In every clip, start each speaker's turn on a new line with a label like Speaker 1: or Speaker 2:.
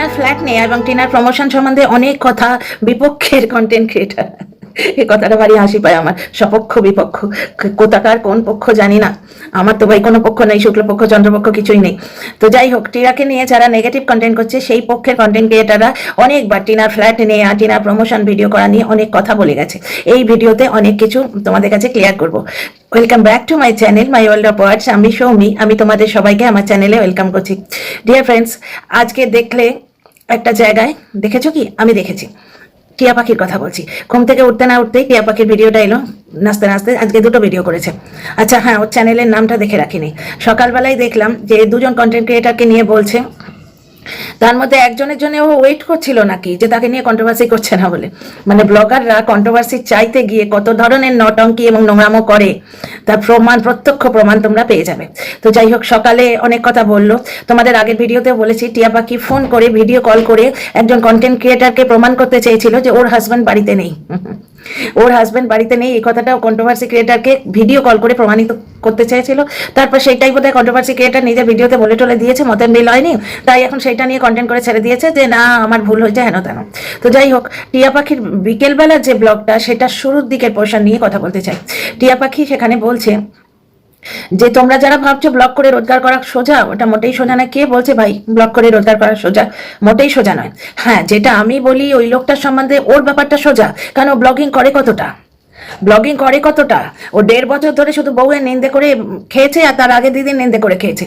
Speaker 1: টিনার ফ্ল্যাট নিয়ে এবং টিনার প্রমোশন সম্বন্ধে অনেক কথা বিপক্ষের কন্টেন্ট ক্রিয়েটার, এই কথাটা ভারী হাসি পায় আমার। সপক্ষ বিপক্ষ, কোথাকার কোন পক্ষ জানি না, আমার তো ভাই কোনো পক্ষ নেই, শুক্লপক্ষ চন্দ্রপক্ষ কিছুই নেই। তো যাই হোক, টিনাকে নিয়ে যারা নেগেটিভ কন্টেন্ট করছে সেই পক্ষের কন্টেন্ট ক্রিয়েটাররা অনেকবার টিনার ফ্ল্যাট নিয়ে আর টিনার প্রমোশন ভিডিও করা নিয়ে অনেক কথা বলে গেছে। এই ভিডিওতে অনেক কিছু তোমাদের কাছে ক্লিয়ার করব। Welcome back to my channel my world of words. আমি সৌমি, আমি তোমাদের সবাইকে আমার চ্যানেলে ওয়েলকাম করছি। ডিয়ার ফ্রেন্ডস, আজকে দেখলে একটা জায়গায়, দেখেছো কি? আমি দেখেছি, টিয়া পাখির কথা বলছি। ঘুম থেকে উঠতে না উঠতেই টিয়া পাখির ভিডিওটা এলো, নাচতে নাচতে। আজকে দুটো ভিডিও করেছে। আচ্ছা হ্যাঁ, ওর চ্যানেলের নামটা দেখে রাখিনি। সকালবেলায় দেখলাম যে দুজন কন্টেন্ট ক্রিয়েটারকে নিয়ে বলছে, তার মধ্যে একজনের জন্য ও ওয়েট করছিল নাকি যে তাকে নিয়ে কন্ট্রোভার্সি করছে না বলে। মানে ব্লগাররা কন্ট্রোভার্সি চাইতে গিয়ে কত ধরনের নটঙ্কি এবং নোংরামো করে তার প্রমাণ, প্রত্যক্ষ প্রমাণ তোমরা পেয়ে যাবে। তো যাই হোক, সকালে অনেক কথা বললো। তোমাদের আগের ভিডিওতে বলেছি টিয়া পাখি ফোন করে, ভিডিও কল করে একজন কন্টেন্ট ক্রিয়েটারকে প্রমাণ করতে চেয়েছিল যে ওর হাজব্যান্ড বাড়িতে নেই। ওর হাজব্যান্ড বাড়িতে নেই এই কথাটা কন্ট্রোভার্সি ক্রিয়েটারকে ভিডিও কল করে প্রমাণিত করতে চেয়েছিল। তারপর সেইটাই বোধহয় কন্ট্রোভার্সি ক্রিয়েটার নিজের ভিডিওতে বলে টলে দিয়েছে, মতের মিল হয়নি, তাই এখন সেইটা নিয়ে কন্টেন্ট করে ছেড়ে দিয়েছে যে না আমার ভুল হয়েছে হেন তেন। তো যাই হোক, টিয়া পাখির বিকেলবেলার যে ব্লগটা, সেটা শুরুর দিকের পোর্শন নিয়ে কথা বলতে চাই। টিয়া পাখি সেখানে বলছে যে তোমরা যারা ভাবছো ব্লগ করে রোজগার করা সোজা, ওটা মোটেই সোজা নয়। কে বলছে ভাই ব্লগ করে রোজগার করা সোজা? মোটেই সোজা নয়। হ্যাঁ, যেটা আমি বলি ওই লোকটার সম্বন্ধে, ওর ব্যাপারটা সোজা, কারণ ও ব্লগিং করে কতটা, ব্লগিং করে কতটা। ও 1.5 বছর ধরে শুধু বউয়ের নিন্দে করে খেয়েছে, আর তার আগে দিদির নিন্দে করে খেয়েছে।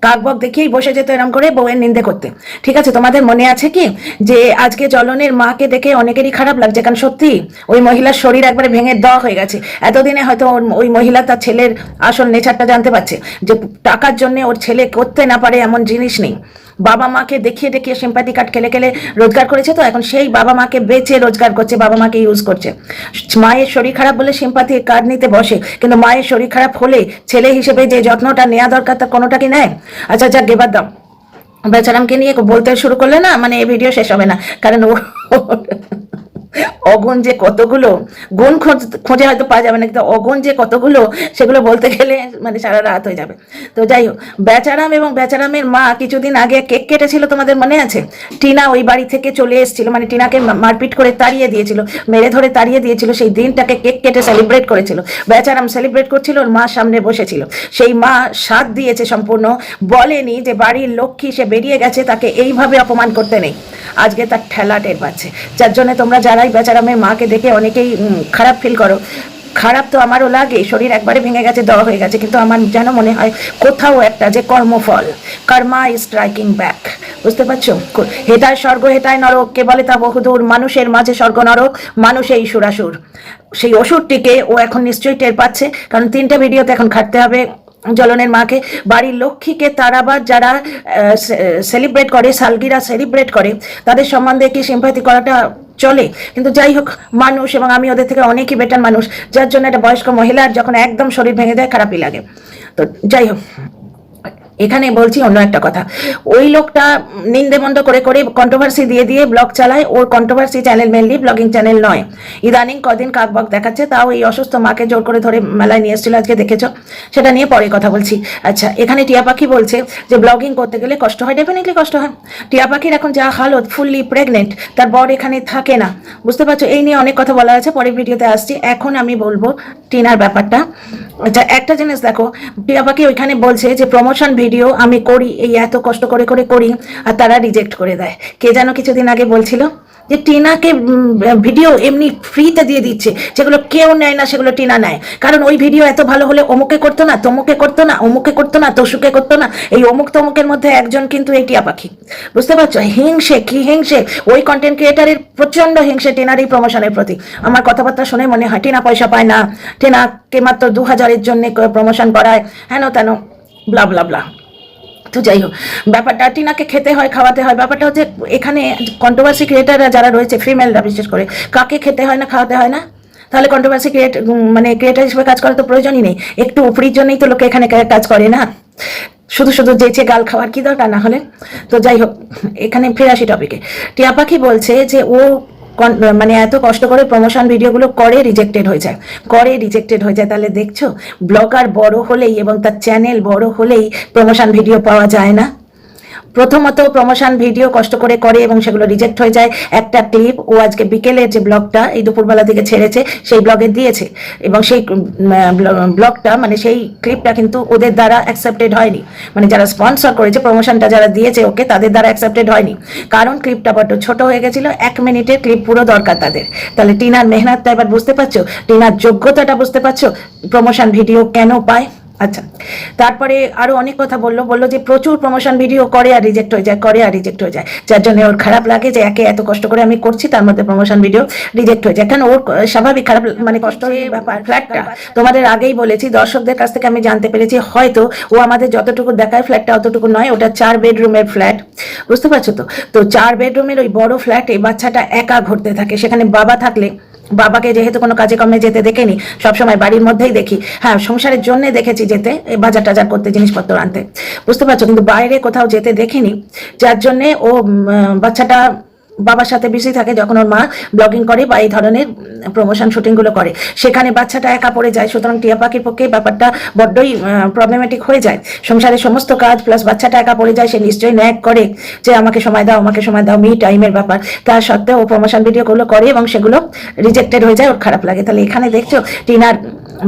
Speaker 1: কাকবক দেখেই বসে যেত এরম করে বউয়ের নিন্দে করতে। ঠিক আছে, তোমাদের মনে আছে কি যে আজকে জ্বলনের মাকে দেখে অনেকেরই খারাপ লাগছে, কারণ সত্যি ওই মহিলার শরীর একবারে ভেঙে দেওয়া হয়ে গেছে। এতদিনে হয়তো ওই মহিলা তার ছেলের আসল নেচারটা জানতে পারছে, যে টাকার জন্য ওর ছেলে করতে না পারে এমন জিনিস নেই। বাবা মাকে দেখিয়ে দেখিয়ে সিম্প্যাথি কার্ড খেলে খেলে রোজগার করেছে, তো এখন সেই বাবা মাকে বেচে রোজগার করছে, বাবা মাকে ইউজ করছে। মায়ের শরীর খারাপ বলে সিম্প্যাথি কার্ড নিতে বসে, কিন্তু মায়ের শরীর খারাপ হলে ছেলে হিসেবে যে যত্নটা নেওয়া দরকার তার কোনোটা কি নেয়? আচ্ছা যাক, এবার দাম বেচারামকে নিয়ে বলতে শুরু করলে না, মানে এই ভিডিও শেষ হবে না, কারণ ও অগুণ যে কতগুলো, গুণ খোঁজে হয়তো পাওয়া যাবে না, কিন্তু অগুণ যে কতগুলো, সেগুলো বলতে গেলে মানে সারা রাত হয়ে যাবে। তো যাই হোক, বেচারাম এবং বেচারামের মা কিছুদিন আগে কেক কেটেছিল, তোমাদের মনে আছে? টিনা ওই বাড়ি থেকে চলে এসেছিল, মানে টিনাকে মারপিট করে তাড়িয়ে দিয়েছিল, মেরে ধরে তাড়িয়ে দিয়েছিল। সেই দিনটাকে কেক কেটে সেলিব্রেট করেছিল। বেচারাম সেলিব্রেট করছিল, ওর মা সামনে বসেছিল। সেই মা সাথ দিয়েছে সম্পূর্ণ, বলেনি যে বাড়ির লক্ষ্মী সে বেরিয়ে গেছে, তাকে এইভাবে অপমান করতে নেই। আজকে তার ঠেলা টের পাচ্ছে, যার জন্য তোমরা যারাই বেচারামের মাকে দেখে অনেকেই খারাপ ফিল করো, খারাপ তো আমারও লাগে, শরীর একবারে ভেঙে গেছে, দেওয়া হয়ে গেছে, কিন্তু আমার যেন মনে হয় কোথাও একটা যে কর্মফল, কর্মা ইজ স্ট্রাইকিং ব্যাক। বুঝতে পারছো? হেটায় স্বর্গ হেটায় নরক, কে বলে তা বহুদূর, মানুষের মাঝে স্বর্গ নরক, মানুষেই সুরাসুর। সেই অসুরটিকে ও এখন নিশ্চয়ই টের পাচ্ছে, কারণ 3টে ভিডিওতে এখন খাটতে হবে জ্বলনের মাকে। বাড়ির লক্ষ্মীকে তারাবার যারা সেলিব্রেট করে, সালগিরা সেলিব্রেট করে, তাদের সম্বন্ধে কি সিম্প্যাথি করাটা চলে? কিন্তু যাই হোক, মানুষ, এবং আমি ওদের থেকে অনেকই বেটার মানুষ, যার জন্য একটা বয়স্ক মহিলার যখন একদম শরীর ভেঙে যায় খারাপই লাগে। তো যাই হোক, এখানে বলছি অন্য একটা কথা। ওই লোকটা নিন্দে মন্দ করে করে কন্ট্রোভার্সি দিয়ে দিয়ে ব্লগ চালায়। ওর controversy channel mainly, blogging channel নয়। ইদানিং কদিন কাকবক দেখাচ্ছে, তাও এই অসুস্থ মাকে জোর করে ধরে মেলায় নিয়ে এসেছিল, আজকে দেখেছো, সেটা নিয়ে পরে কথা বলছি। আচ্ছা, এখানে টিয়া পাখি বলছে যে ব্লগিং করতে গেলে কষ্ট হয়, ডেফিনেটলি কষ্ট হয়। টিয়া পাখির এখন যা হালত, ফুললি প্রেগনেন্ট, তার বর এখানে থাকে না, বুঝতে পারছো? এই নিয়ে অনেক কথা বলা আছে, পরের ভিডিওতে আসছি। এখন আমি বলবো টিনার ব্যাপারটা। আচ্ছা, একটা জিনিস দেখো, টিয়া পাখি ওইখানে বলছে যে প্রমোশন ভিডিও আমি করি, এই এত কষ্ট করে করে করি, আর তারা রিজেক্ট করে দেয়। কে যেন কিছুদিন আগে বলছিল যে টিনাকে ভিডিও এমনি ফ্রিতে দিয়ে দিচ্ছে, যেগুলো কেউ নেয় না সেগুলো টিনা নেয়, কারণ ওই ভিডিও এত ভালো হলে অমুকে করতো না, তমুকে করতো না, অমুকে করতো না, তসুকে করতো না। এই অমুক তমুকের মধ্যে একজন কিন্তু এই টিয়া পাখি। বুঝতে পারছো? হিংসে, কি হিংসে! ওই কন্টেন্ট ক্রিয়েটারের প্রচন্ড হিংসে টিনার এই প্রমোশনের প্রতি। আমার কথাবার্তা শুনে মনে হয় টিনা পয়সা পায় না, টিনাকে মাত্র 2000-এর জন্য প্রমোশন করায়, হেন তেন, ব্লা ব্লা ব্লা। তো যাই হোক, ব্যাপারটা টিনাকে খেতে হয়, খাওয়াতে হয়। ব্যাপারটা হচ্ছে এখানে কন্ট্রোভার্সি ক্রিয়েটাররা যারা রয়েছে, ফিমেলরা বিশেষ করে, কাকে খেতে হয় না, খাওয়াতে হয় না? তাহলে কন্ট্রোভার্সি ক্রিয়েটার হিসেবে কাজ করার তো প্রয়োজনই নেই। একটু উপরির জন্যই তো লোকে এখানে কাজ করে না, শুধু শুধু যেচে গাল খাওয়ার কি দরকার না হলে? তো যাই হোক, এখানে ফিরে আসি টপিকে। টিয়া পাখি বলছে যে ও মানে এত কষ্ট করে প্রমোশন ভিডিওগুলো করে রিজেক্টেড হয়ে যায়, তাহলে দেখছো ব্লগার বড় হলেই এবং তার চ্যানেল বড় হলেই প্রমোশন ভিডিও পাওয়া যায় না। প্রথমত প্রমোশন ভিডিও কষ্ট করে করে এবং সেগুলো রিজেক্ট হয়ে যায়। একটা ক্লিপ ও আজকে বিকেলের যে ব্লগটা এই দুপুরবেলা থেকে ছেড়েছে সেই ব্লগে দিয়েছে, এবং সেই ব্লগটা মানে সেই ক্লিপটা কিন্তু ওদের দ্বারা অ্যাকসেপ্টেড হয়নি, মানে যারা স্পন্সর করেছে প্রমোশনটা যারা দিয়েছে ওকে তাদের দ্বারা অ্যাকসেপ্টেড হয়নি, কারণ ক্লিপটা বড্ড ছোট হয়ে গেছিল। 1 মিনিটের ক্লিপ পুরো দরকার তাদের। তাহলে টিনার মেহনতটা এবার বুঝতে পারছো, টিনার যোগ্যতাটা বুঝতে পারছো, প্রমোশন ভিডিও কেন পায়। আচ্ছা, তারপরে আরো অনেক কথা বললো যে প্রচুর প্রমোশন ভিডিও করে আর রিজেক্ট হয়ে যায়, যার জন্য ওর খারাপ লাগে যে একে এত কষ্ট করে আমি করছি তার মধ্যে প্রমোশন ভিডিও রিজেক্ট হয়ে যায়। কেন ওর স্বাভাবিক খারাপ মানে কষ্ট ব্যাপার। ফ্ল্যাটটা তোমাদের আগেই বলেছি, দর্শকদের কাছ থেকে আমি জানতে পেরেছি হয়তো ও আমাদের যতটুকু দেখায় ফ্ল্যাটটা অতটুকু নয়, ওটা 4 বেডরুমের ফ্ল্যাট, বুঝতে পারছো তো 4 বেডরুমের ওই বড় ফ্ল্যাটে বাচ্চাটা একা ঘুরতে থাকে। সেখানে বাবা থাকলে, বাবাকে যেহেতু কোনো কাজে কমে যেতে দেখিনি, সবসময় বাড়ির মধ্যেই দেখি, হ্যাঁ সংসারের জন্য দেখেছি যেতে বাজার টাজার করতে জিনিসপত্র আনতে, বুঝতে পারছো, কিন্তু বাইরে কোথাও যেতে দেখিনি, যার জন্যে ও বাচ্চাটা বাবার সাথে বিজি থাকে। যখন ওর মা ব্লগিং করে বা এই ধরনের প্রমোশন শুটিংগুলো করে সেখানে বাচ্চাটা একা পড়ে যায়। সুতরাং টিয়া পাখির পক্ষে ব্যাপারটা বড্ডই প্রবলেমেটিক হয়ে যায়। সংসারের সমস্ত কাজ প্লাস বাচ্চাটা একা পড়ে যায়, সে নিশ্চয়ই ন্যাক করে যে আমাকে সময় দাও মি টাইমের ব্যাপার। তার সত্ত্বেও ও প্রমোশন ভিডিওগুলো করে এবং সেগুলো রিজেক্টেড হয়ে যায়, ওর খারাপ লাগে। তাহলে এখানে দেখছো টিনার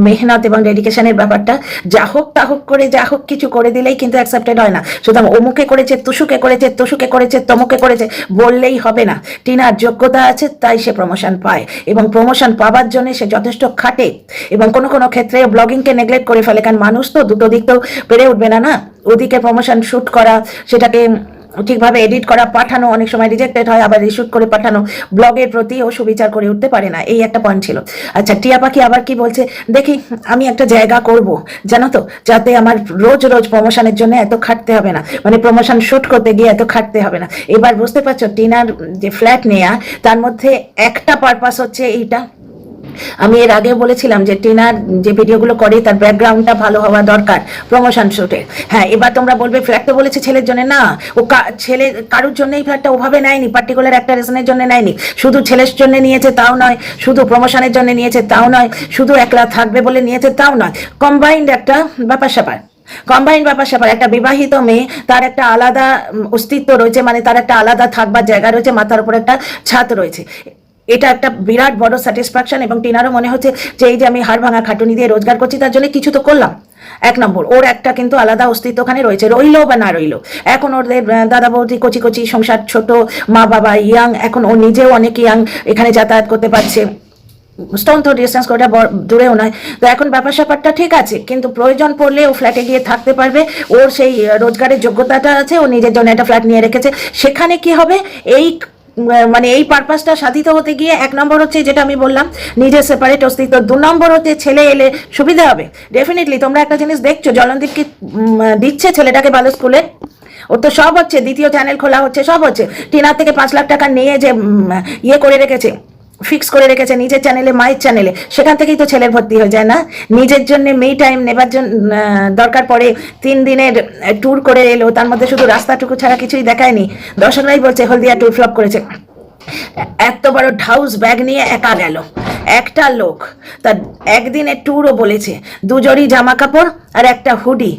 Speaker 1: মেহনত এবং ডেডিকেশনের ব্যাপারটা, যা হোক তা হোক করে যা হোক কিছু করে দিলেই কিন্তু অ্যাকসেপ্টেড হয় না। সুতরাং অমুকে করেছে, তুষুকে করেছে, তমুকে করেছে বললেই হবে না। টিনার যোগ্যতা আছে তাই সে প্রমোশন পায়, এবং প্রমোশন পাওয়ার জন্য সে যথেষ্ট খাটে, এবং কোনো ক্ষেত্রে ব্লগিংকে নেগলেক্ট করে ফেলে। কারণ মানুষ তো দুটো দিক তো পেরে উঠবে না। ওদিকে প্রমোশন শুট করা, সেটাকে ঠিকভাবে এডিট করা, পাঠানো, অনেক সময় রিজেক্টেড হয়, আবার রিশুট করে পাঠানো, ব্লগের প্রতি ও সুবিচার করে উঠতে পারে না। এই একটা পয়েন্ট ছিল। আচ্ছা, টিয়া পাখি আবার কি বলছে দেখি, আমি একটা জায়গা করব জানো তো, যাতে আমার রোজ প্রমোশনের জন্য এত খাটতে হবে না, মানে প্রমোশন শুট করতে গিয়ে এত খাটতে হবে না। এবার বুঝতে পারছো টিনার যে ফ্ল্যাট নেয়া তার মধ্যে একটা পারপাস হচ্ছে এইটা। আমি এর আগে বলেছিলাম যে টিনার যে ভিডিওগুলো করে তার ব্যাকগ্রাউন্ডটা ভালো হওয়া দরকার প্রমোশন শুটে। হ্যাঁ, এবার তোমরা বলবে ফ্ল্যাট তো বলেছে ছেলের জন্য, না ও ছেলে কারোর জন্য এই ফ্ল্যাটটা ওভাবে নেয়নি, পার্টিকুলার একটা রিজনের জন্য নেয়নি। শুধু ছেলের জন্য নিয়েছে তাও নয়, শুধু প্রমোশনের জন্য নিয়েছে তাও নয়, শুধু একলা থাকবে বলে নিয়েছে তাও নয়। কম্বাইন্ড একটা ব্যাপার স্যাপার, একটা বিবাহিত মেয়ে, তার একটা আলাদা অস্তিত্ব রয়েছে, মানে তার একটা আলাদা থাকবার জায়গা রয়েছে, মাথার উপর একটা ছাদ রয়েছে। এটা একটা বিরাট বড় স্যাটিসফ্যাকশন, এবং টিনারও মনে হচ্ছে যে এই যে আমি হাড় ভাঙা খাটুনি দিয়ে রোজগার করছি তার জন্য কিছু তো করলাম। 1 নম্বর, ওর একটা কিন্তু আলাদা অস্তিত্ব ওখানে রয়েছে, রইলো বা না রইলো। এখন ওদের দাদা বৌদি কচি সংসার, ছোট মা বাবা ইয়াং, এখন ও নিজেও অনেক ইয়াং, এখানে যাতায়াত করতে পারছে, স্টোন থ্রো ডিস্টেন্স করে দূরেও নয়। তো এখন ব্যাপার স্যাপারটা ঠিক আছে, কিন্তু প্রয়োজন পড়লে ও ফ্ল্যাটে গিয়ে থাকতে পারবে, ওর সেই রোজগারের যোগ্যতাটা আছে, ও নিজের জন্য একটা ফ্ল্যাট নিয়ে রেখেছে। সেখানে কি হবে, এই মানে এই পারপাসটা সাধিত হতে গিয়ে 1 নম্বর হচ্ছে যেটা আমি বললাম নিজের সেপারেট অস্তিত্ব, 2 নম্বর হচ্ছে ছেলে এলে সুবিধা হবে। ডেফিনেটলি তোমরা একটা জিনিস দেখছো, জলনদীপ কি দিচ্ছে ছেলেটাকে ভালো স্কুলে, ওর তো সব হচ্ছে, দ্বিতীয় চ্যানেল খোলা হচ্ছে, সব হচ্ছে। টিনার থেকে 5 লাখ টাকা নিয়ে যে ইয়ে করে রেখেছে, ফিক্স করে রেখেছে নিজের চ্যানেলে, মায়ের চ্যানেলে, সেখান থেকেই তো ছেলের ভর্তি হয়ে যায় না। নিজের জন্য মি টাইম নেবার জন্য দরকার পড়ে 3 দিনের ট্যুর করে এলো, তার মধ্যে শুধু রাস্তাটুকু ছাড়া কিছুই দেখায়নি। দর্শকরাই বলছে হলদিয়া ট্যুর ফ্লপ করেছে। এত বড় ঢাউস ব্যাগ নিয়ে একা গেল একটা লোক, তার একদিনের ট্যুরও বলেছে, 2 জোড়ি জামা কাপড় আর একটা হুডি,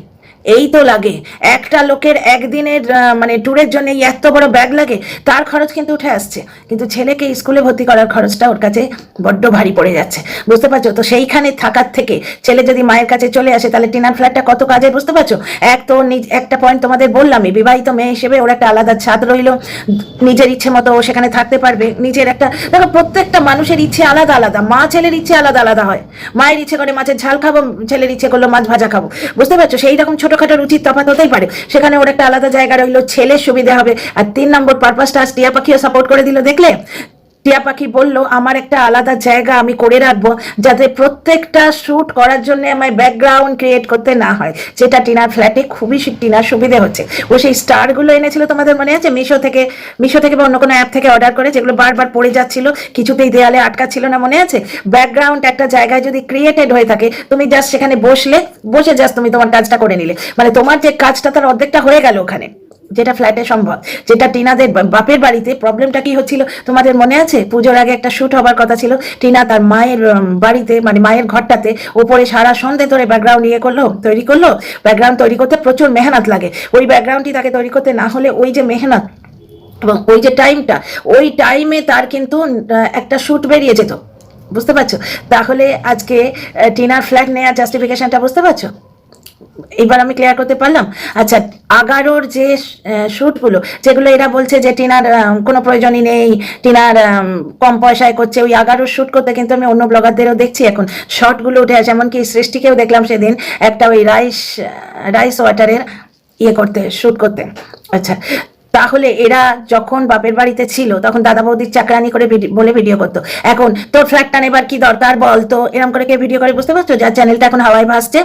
Speaker 1: এই তো লাগে। একটা লোকের একদিনের মানে ট্যুরের জন্য এত বড় ব্যাগ লাগে, তার খরচ কিন্তু উঠে আসছে, কিন্তু ছেলেকে স্কুলে ভর্তি করার খরচটা ওর কাছে বড্ড ভারী পড়ে যাচ্ছে, বুঝতে পারছো। তো সেইখানে থাকার থেকে ছেলে যদি মায়ের কাছে চলে আসে তাহলে টিনার ফ্ল্যাটটা কত কাজের, বুঝতে পারছো। এক তো একটা পয়েন্ট তোমাদের বললামই, বিবাহিত মেয়ে হিসেবে ওর একটা আলাদা ছাদ রইল, নিজের ইচ্ছে মতো ও সেখানে থাকতে পারবে, নিজের একটা, দেখো প্রত্যেকটা মানুষের ইচ্ছে আলাদা আলাদা, মা ছেলের ইচ্ছে আলাদা আলাদা হয়। মায়ের ইচ্ছে করে মাছের ঝাল খাবো, ছেলের ইচ্ছে করলো মাছ ভাজা খাবো, বুঝতে পারছো। সেই রকম ছোটখাটো রুচির তফাৎ হতেই পারে, সেখানে ওর একটা আলাদা জায়গা রইলো, ছেলের সুবিধা হবে। আর 3 নম্বর পারপাসটা টিয়া পাখিও সাপোর্ট করে দিল, দেখলে টিয়া পাখি বললো আমার একটা আলাদা জায়গা আমি করে রাখবো, যাতে প্রত্যেকটা শুট করার জন্য আমার ব্যাকগ্রাউন্ড ক্রিয়েট করতে না হয়, যেটা টিনার ফ্ল্যাটে খুবই টিনার সুবিধে হচ্ছে। ও সেই স্টারগুলো এনেছিল তোমাদের মনে আছে, মিশো থেকে বা অন্য কোনো অ্যাপ থেকে অর্ডার করে, যেগুলো বারবার পড়ে যাচ্ছিল, কিছুতেই দেয়ালে আটকাচ্ছিল না, মনে আছে। ব্যাকগ্রাউন্ড একটা জায়গায় যদি ক্রিয়েটেড হয়ে থাকে, তুমি জাস্ট সেখানে বসে জাস্ট তুমি তোমার কাজটা করে নিলে, মানে তোমার যে কাজটা তার অর্ধেকটা হয়ে গেল ওখানে। যেটা ফ্ল্যাটে সম্ভব, যেটা টিনাদের বাপের বাড়িতে প্রবলেমটা কি হচ্ছিল তোমাদের মনে আছে? পুজোর আগে একটা শ্যুট হবার কথা ছিল, টিনা তার মায়ের বাড়িতে মানে মায়ের ঘরটাতে ওপরে সারা সন্ধে ধরে ব্যাকগ্রাউন্ড তৈরি করলো। ব্যাকগ্রাউন্ড তৈরি করতে প্রচুর মেহনত লাগে, ওই ব্যাকগ্রাউন্ডটি তাকে তৈরি করতে না হলে ওই যে মেহনত এবং ওই যে টাইমটা, ওই টাইমে তার কিন্তু একটা শ্যুট বেরিয়ে যেত, বুঝতে পারছো? তাহলে আজকে টিনার ফ্ল্যাট নেওয়ার জাস্টিফিকেশনটা বুঝতে পারছো? এবার আমি ক্লিয়ার করতে পারলাম। আচ্ছা, 11 যে শ্যুটগুলো যেগুলো এরা বলছে যে টিনার কোনো প্রয়োজনই নেই, টিনার কম পয়সায় করছে, ওই 11 শ্যুট করতে কিন্তু আমি অন্য ব্লগারদেরও দেখছি এখন শর্টগুলো উঠে আসে, এমনকি সৃষ্টিকেও দেখলাম সেদিন একটা ওই রাইস ওয়াটারের করতে শ্যুট করতে। আচ্ছা, তাহলে এরা যখন বাপের বাড়িতে ছিল তখন দাদা বৌদির চাকরানি করে বলে ভিডিও করতো, এখন তোর ফ্ল্যাটটা নেবার কি দরকার বল তো, এরকম করে কে ভিডিও করে, বুঝতে পারছো? যার চ্যানেলটা এখন হাওয়ায় ভাসছে,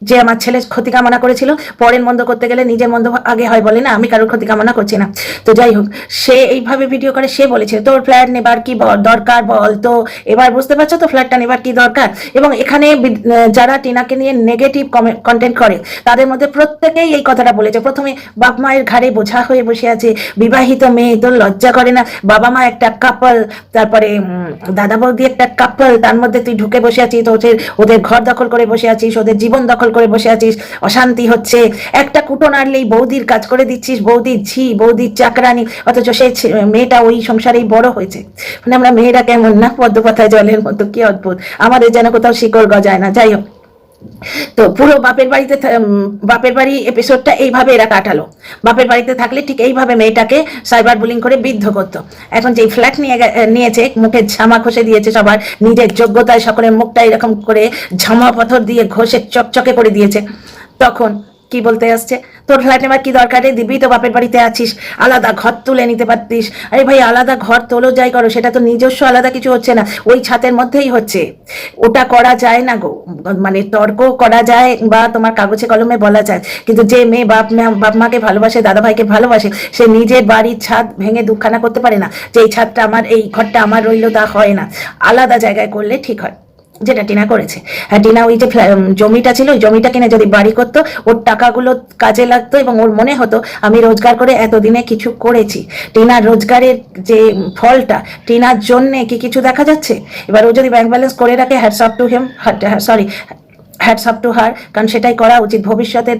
Speaker 1: যে আমার ছেলে ক্ষতি কামনা করেছিল, পরের মন্দ করতে গেলে নিজের মন্দ আগে হয় বলে না, আমি কারোর ক্ষতি কামনা করছি না। তো যাই হোক, সে এইভাবে ভিডিও করে, সে বলেছে তোর ফ্ল্যাট নেবার কি দরকার বল তো, এবার বুঝতে পারছো তো ফ্ল্যাটটা নেবার কি দরকার। এবং এখানে যারা টিনাকে নিয়ে নেগেটিভ কন্টেন্ট করে তাদের মধ্যে প্রত্যেকেই এই কথাটা বলেছে। প্রথমে বাপ মায়ের ঘাড়ে বোঝা হয়ে বসে আছে, বিবাহিত মেয়ে, তোর লজ্জা করে না? বাবা মা একটা কাপল, তারপরে দাদা বৌদি একটা কাপল, তার মধ্যে তুই ঢুকে বসে আছিস, ওদের ঘর দখল করে বসে আছিস, ওদের জীবন দখল করে বসে আছিস, অশান্তি হচ্ছে, একটা কুটো নাড়লেই বৌদির কাজ করে দিচ্ছিস, বৌদির ঝি, বৌদির চাকরানি, অথচ সেই মেয়েটা ওই সংসারেই বড় হয়েছে। মানে আমরা মেয়েরা কেমন না, পদ্মপাতায় জলের মতো, কি অদ্ভুত, আমাদের যেন কোথাও শিকড় গজায় না। যাই হোক, তো পুরো বাপের বাড়ি এপিসোডটা এইভাবে এরা কাটালো। বাপের বাড়িতে থাকলে ঠিক এইভাবে মেয়েটাকে সাইবার বুলিং করে বিদ্ধ করতো। এখন যে ফ্ল্যাট নিয়েছে, মুখে ঝামা ঘষে দিয়েছে সবার, নিজের যোগ্যতায় সকলের মুখটা এরকম করে ঝামা পাথর দিয়ে ঘষে চকচকে করে দিয়েছে, তখন কি বলতে আসছে, তোর ফ্ল্যাট নেবার কি দরকার রে, দিবি তো বাপের বাড়িতে আছিস, আলাদা ঘর তুলে নিতে পারতিস। আরে ভাই, আলাদা ঘর তোলো যাই করো, সেটা তো নিজস্ব আলাদা কিছু হচ্ছে না, ওই ছাতের মধ্যেই হচ্ছে। ওটা করা যায় না গো, মানে তর্ক করা যায় বা তোমার কাগজে কলমে বলা যায়, কিন্তু যে মেয়ে বাপ মাকে ভালোবাসে, দাদা ভাইকে ভালোবাসে, সে নিজের বাড়ির ছাদ ভেঙে দুখানা করতে পারে না যে এই ছাদটা আমার, এই ঘরটা আমার রইলো, তা হয় না। আলাদা জায়গায় করলে ঠিক হয়, যেটা টিনা করেছে। হ্যাঁ, টিনা ওই যে জমিটা ছিল, ওই জমিটা কিনে যদি বাড়ি করতো, ওর টাকাগুলো কাজে লাগতো এবং ওর মনে হতো আমি রোজগার করে এতদিনে কিছু করেছি। টিনার রোজগারের যে ফলটা, টিনার জন্যে কি কিছু দেখা যাচ্ছে? এবার ও যদি ব্যাংক ব্যালেন্স করে রাখে, hats off to him, hats off to her, কারণ সেটাই করা উচিত। ভবিষ্যতের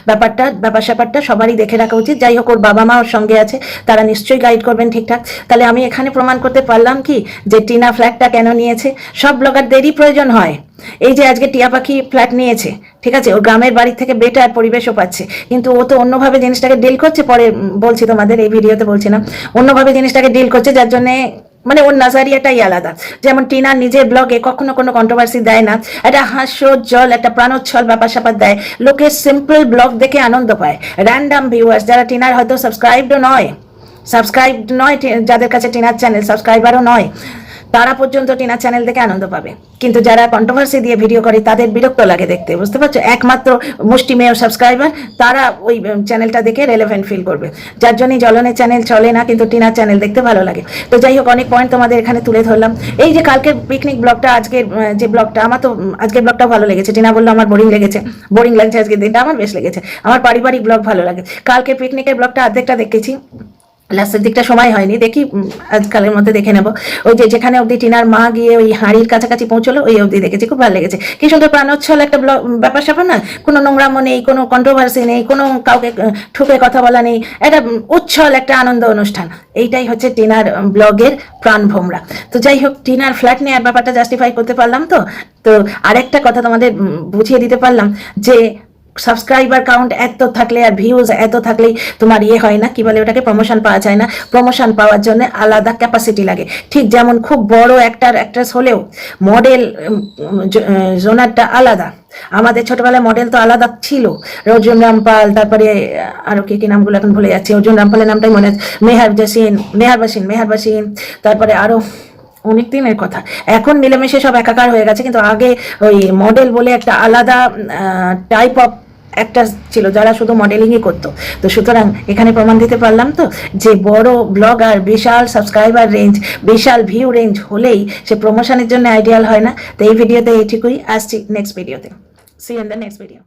Speaker 1: ব্যাপার স্যাপারটা সবারই দেখে রাখা উচিত। যাই হোক, ওর বাবা মা ওর সঙ্গে আছে, তারা নিশ্চয়ই গাইড করবেন ঠিকঠাক। তাহলে আমি এখানে প্রমাণ করতে পারলাম কি যে টিনা ফ্ল্যাটটা কেন নিয়েছে। সব ব্লগারদেরই প্রয়োজন হয়। এই যে আজকে টিয়া পাখি ফ্ল্যাট নিয়েছে, ঠিক আছে, ওর গ্রামের বাড়ি থেকে বেটার পরিবেশও পাচ্ছে, কিন্তু ও তো অন্যভাবে জিনিসটাকে ডিল করছে। পরে বলছি তোমাদের, এই ভিডিওতে বলছি না, অন্যভাবে জিনিসটাকে ডিল করছে, যার জন্যে মানে ওর নাজারিয়াটাই আলাদা। যেমন টিনা নিজের ব্লগে কখনো কোনো কন্ট্রোভার্সি দেয় না, একটা হাস্যোজ্জ্বল, একটা প্রাণোচ্ছল ব্যাপার স্যাপার দেয়, লোকের সিম্পল ব্লগ দেখে আনন্দ পায়। র্যান্ডাম ভিউয়ার্স যারা টিনার হয়তো সাবস্ক্রাইবড নয়, যাদের কাছে টিনার চ্যানেল সাবস্ক্রাইবারও নয়, তারা পর্যন্ত টিনার চ্যানেল দেখে আনন্দ পাবে। কিন্তু যারা কন্ট্রোভার্সি দিয়ে ভিডিও করে তাদের বিরক্ত লাগে দেখতে, বুঝতে পারছো? একমাত্র মুষ্টিমেয় সাবস্ক্রাইবার তারা ওই চ্যানেলটা দেখে রেলেভেন্ট ফিল করবে, যার জন্যই জ্বলনের চ্যানেল চলে না, কিন্তু টিনার চ্যানেল দেখতে ভালো লাগে। তো যাই হোক, অনেক পয়েন্ট তোমাদের এখানে তুলে ধরলাম। এই যে কালকের পিকনিক ব্লগটা, আজকের যে ব্লগটা, আমার তো আজকের ব্লগটাও ভালো লেগেছে। টিনা বললো আমার বোরিং লাগছে আজকের দিনটা, আমার বেশ লেগেছে। আমার পারিবারিক ব্লগ ভালো লাগে। কালকের পিকনিকের ব্লগটা অর্ধেকটা দেখেছি, লাস্টের দিকটা সময় হয়নি, দেখি আজকালের মধ্যে দেখে নেবো। ওই যে যেখানে অবধি টিনার মা গিয়ে ওই হাঁড়ির কাছাকাছি পৌঁছলো, ওই অবধি দেখেছি, খুব ভালো লেগেছে। কি সুন্দর প্রাণোচ্ছল একটা ব্যাপার স্যাপার না, কোনো নোংরামো নেই, কোনো কন্ট্রোভার্সি নেই, কোনো কাউকে ঠুকে কথা বলা নেই, একটা উচ্ছল একটা আনন্দ অনুষ্ঠান। এইটাই হচ্ছে টিনার ব্লগের প্রাণভোমরা। তো যাই হোক, টিনার ফ্ল্যাট নেওয়ার ব্যাপারটা জাস্টিফাই করতে পারলাম। তো আরেকটা কথা তোমাদের বুঝিয়ে দিতে পারলাম যে সাবস্ক্রাইবার কাউন্ট এত থাকলে আর ভিউজ এত থাকলেই তোমার হয় না, কি বলে ওটাকে, প্রমোশন পাওয়া যায় না। প্রমোশন পাওয়ার জন্য আলাদা ক্যাপাসিটি লাগে। ঠিক যেমন খুব বড় অ্যাক্ট্রেস হলেও মডেল জোনারটা আলাদা। আমাদের ছোটবেলায় মডেল তো আলাদা ছিল, অর্জুন রামপাল, তারপরে আরো কি নামগুলো এখন ভুলে যাচ্ছি, অর্জুন রামপালের নামটাই মনে আছে, মেহার বাসিন, তারপরে আরো অনেক দিনের কথা, এখন মিলেমিশে সব একাকার হয়ে গেছে। কিন্তু আগে ওই মডেল বলে একটা আলাদা টাইপ অফ একটা ছিল যারা শুধু মডেলিংই করতো। তো সুতরাং এখানে প্রমাণ দিতে পারলাম তো যে বড় ব্লগার, বিশাল সাবস্ক্রাইবার রেঞ্জ, বিশাল ভিউ রেঞ্জ হলেই সে প্রমোশনের জন্য আইডিয়াল হয় না। তো এই ভিডিওতে এইটুকুই, আসছি নেক্সট ভিডিওতে। See you in the next video.